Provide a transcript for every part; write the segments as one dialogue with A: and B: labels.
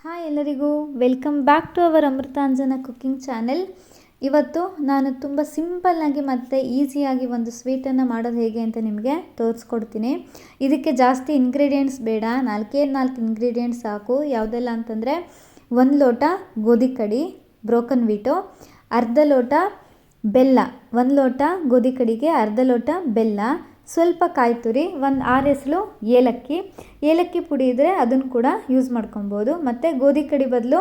A: Hi ಎಲ್ಲರಿಗೂ welcome back to our Amrutanjana cooking channel. ಇವತ್ತು ನಾನು ತುಂಬ ಸಿಂಪಲ್ಲಾಗಿ ಮತ್ತು ಈಸಿಯಾಗಿ ಒಂದು ಸ್ವೀಟನ್ನು ಮಾಡೋದು ಹೇಗೆ ಅಂತ ನಿಮಗೆ ತೋರಿಸ್ಕೊಡ್ತೀನಿ. ಇದಕ್ಕೆ ಜಾಸ್ತಿ ಇಂಗ್ರೀಡಿಯೆಂಟ್ಸ್ ಬೇಡ, 4 ಇಂಗ್ರೀಡಿಯೆಂಟ್ಸ್ ಸಾಕು. ಯಾವುದೆಲ್ಲ ಅಂತಂದರೆ 1 ಲೋಟ ಗೋಧಿ ಕಡಿ ಬ್ರೋಕನ್ ವೀಟು, ಅರ್ಧ ಲೋಟ ಬೆಲ್ಲ, 1 ಲೋಟ ಗೋಧಿ ಕಡಿಗೆ ಅರ್ಧ ಲೋಟ ಬೆಲ್ಲ, ಸ್ವಲ್ಪ ಕಾಯಿ ತುರಿ, 6 ಎಸಳು ಏಲಕ್ಕಿ ಪುಡಿ ಇದ್ದರೆ ಅದನ್ನು ಕೂಡ ಯೂಸ್ ಮಾಡ್ಕೊಬೋದು. ಮತ್ತು ಗೋಧಿ ಕಡಿ ಬದಲು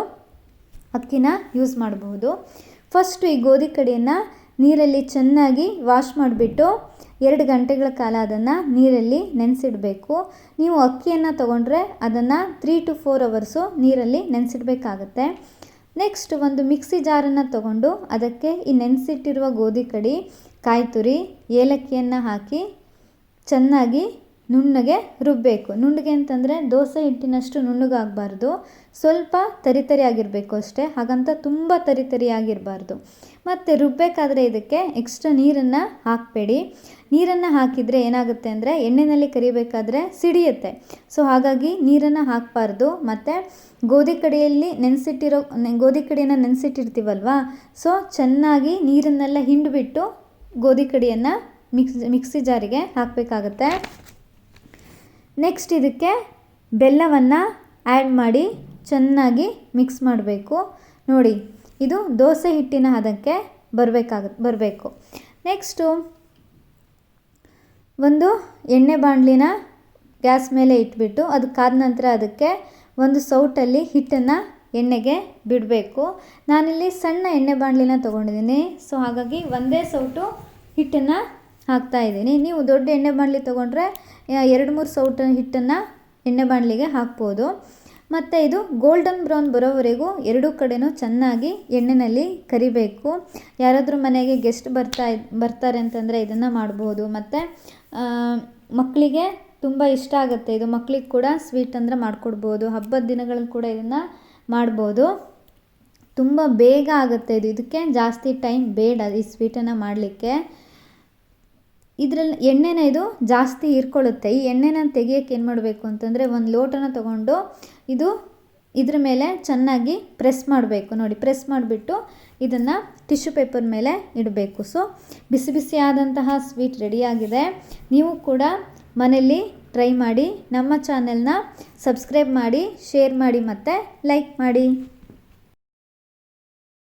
A: ಅಕ್ಕಿನ ಯೂಸ್ ಮಾಡಬಹುದು. ಫಸ್ಟು ಈ ಗೋಧಿ ಕಡಿಯನ್ನು ನೀರಲ್ಲಿ ಚೆನ್ನಾಗಿ ವಾಶ್ ಮಾಡಿಬಿಟ್ಟು 2 ಗಂಟೆಗಳ ಕಾಲ ಅದನ್ನು ನೀರಲ್ಲಿ ನೆನೆಸಿಡಬೇಕು. ನೀವು ಅಕ್ಕಿಯನ್ನು ತೊಗೊಂಡ್ರೆ ಅದನ್ನು 3 to 4 ಅವರ್ಸು ನೀರಲ್ಲಿ ನೆನೆಸಿಡಬೇಕಾಗತ್ತೆ. ನೆಕ್ಸ್ಟ್ ಒಂದು ಮಿಕ್ಸಿ ಜಾರನ್ನು ತೊಗೊಂಡು ಅದಕ್ಕೆ ಈ ನೆನೆಸಿಟ್ಟಿರುವ ಗೋಧಿ ಕಡಿ, ಕಾಯಿ ತುರಿ, ಏಲಕ್ಕಿಯನ್ನು ಹಾಕಿ ಚೆನ್ನಾಗಿ ನುಣ್ಣಗೆ ರುಬ್ಬಬೇಕು. ನುಣ್ಣಗೆ ಅಂತಂದರೆ ದೋಸೆ ಹಿಟ್ಟಿನಷ್ಟು ನುಣ್ಣಗಾಗಬಾರ್ದು, ಸ್ವಲ್ಪ ತರಿತರಿಯಾಗಿರಬೇಕು ಅಷ್ಟೇ. ಹಾಗಂತ ತುಂಬ ತರಿತರಿಯಾಗಿರಬಾರ್ದು. ಮತ್ತು ರುಬ್ಬಬೇಕಾದ್ರೆ ಇದಕ್ಕೆ ಎಕ್ಸ್ಟ್ರಾ ನೀರನ್ನು ಹಾಕಬೇಡಿ. ನೀರನ್ನು ಹಾಕಿದರೆ ಏನಾಗುತ್ತೆ ಅಂದರೆ ಎಣ್ಣೆಯಲ್ಲಿ ಕರಿಬೇಕಾದ್ರೆ ಸಿಡಿಯುತ್ತೆ. ಸೊ ಹಾಗಾಗಿ ನೀರನ್ನು ಹಾಕಬಾರ್ದು. ಮತ್ತು ಗೋಧಿ ಕಡಿಯನ್ನು ನೆನೆಸಿಟ್ಟಿರ್ತೀವಲ್ವ, ಸೊ ಚೆನ್ನಾಗಿ ನೀರನ್ನೆಲ್ಲ ಹಿಂಡಿಬಿಟ್ಟು ಗೋಧಿ ಕಡಿಯನ್ನು ಮಿಕ್ಸಿ ಜಾರಿಗೆ ಹಾಕಬೇಕಾಗತ್ತೆ. ನೆಕ್ಸ್ಟ್ ಇದಕ್ಕೆ ಬೆಲ್ಲವನ್ನು ಆ್ಯಡ್ ಮಾಡಿ ಚೆನ್ನಾಗಿ ಮಿಕ್ಸ್ ಮಾಡಬೇಕು. ನೋಡಿ, ಇದು ದೋಸೆ ಹಿಟ್ಟಿನ ಹದಕ್ಕೆ ಬರಬೇಕು. ನೆಕ್ಸ್ಟು ಒಂದು ಎಣ್ಣೆ ಬಾಣಲಿನ ಗ್ಯಾಸ್ ಮೇಲೆ ಇಟ್ಬಿಟ್ಟು ಅದು ಕಾದ ನಂತರ ಅದಕ್ಕೆ ಒಂದು ಸೌಟಲ್ಲಿ ಹಿಟ್ಟನ್ನು ಎಣ್ಣೆಗೆ ಬಿಡಬೇಕು. ನಾನಿಲ್ಲಿ ಸಣ್ಣ ಎಣ್ಣೆ ಬಾಣಲಿನ ತೊಗೊಂಡಿದ್ದೀನಿ, ಸೊ ಹಾಗಾಗಿ ಒಂದೇ ಸೌಟು ಹಿಟ್ಟನ್ನು ಹಾಕ್ತಾಯಿದ್ದೀನಿ. ನೀವು ದೊಡ್ಡ ಎಣ್ಣೆ ಬಾಣಲಿ ತೊಗೊಂಡ್ರೆ 2-3 ಸೌಟು ಹಿಟ್ಟನ್ನು ಎಣ್ಣೆ ಬಾಣಲಿಗೆ ಹಾಕ್ಬೋದು. ಮತ್ತು ಇದು ಗೋಲ್ಡನ್ ಬ್ರೌನ್ ಬರೋವರೆಗೂ ಎರಡೂ ಕಡೆನೂ ಚೆನ್ನಾಗಿ ಎಣ್ಣೆಯಲ್ಲಿ ಕರಿಬೇಕು. ಯಾರಾದರೂ ಮನೆಗೆ ಗೆಸ್ಟ್ ಬರ್ತಾರೆ ಅಂತಂದರೆ ಇದನ್ನು ಮಾಡ್ಬೋದು. ಮತ್ತು ಮಕ್ಕಳಿಗೆ ತುಂಬ ಇಷ್ಟ ಆಗುತ್ತೆ ಇದು. ಮಕ್ಕಳಿಗೆ ಕೂಡ ಸ್ವೀಟ್ ಅಂದರೆ ಮಾಡಿಕೊಡ್ಬೋದು. ಹಬ್ಬದ ದಿನಗಳಲ್ಲಿ ಕೂಡ ಇದನ್ನು ಮಾಡ್ಬೋದು. ತುಂಬ ಬೇಗ ಆಗುತ್ತೆ ಇದು. ಇದಕ್ಕೆ ಜಾಸ್ತಿ ಟೈಮ್ ಬೇಡ ಈ ಸ್ವೀಟನ್ನು ಮಾಡಲಿಕ್ಕೆ. ಇದರಲ್ಲಿ ಎಣ್ಣೆನ ಇದು ಜಾಸ್ತಿ ಹೀರ್ಕೊಳ್ಳುತ್ತೆ. ಈ ಎಣ್ಣೆನ ತೆಗಿಯೋಕ್ಕೆ ಏನು ಮಾಡಬೇಕು ಅಂತಂದರೆ 1 ಲೋಟನ ತೊಗೊಂಡು ಇದ್ರ ಮೇಲೆ ಚೆನ್ನಾಗಿ ಪ್ರೆಸ್ ಮಾಡಬೇಕು. ನೋಡಿ, ಪ್ರೆಸ್ ಮಾಡಿಬಿಟ್ಟು ಇದನ್ನು ಟಿಶ್ಯೂ ಪೇಪರ್ ಮೇಲೆ ಇಡಬೇಕು. ಸೊ ಬಿಸಿ ಆದಂತಹ ಸ್ವೀಟ್ ರೆಡಿಯಾಗಿದೆ. ನೀವು ಕೂಡ ಮನೆಯಲ್ಲಿ ಟ್ರೈ ಮಾಡಿ. ನಮ್ಮ ಚಾನೆಲ್ನ ಸಬ್ಸ್ಕ್ರೈಬ್ ಮಾಡಿ, ಶೇರ್ ಮಾಡಿ ಮತ್ತು ಲೈಕ್ ಮಾಡಿ.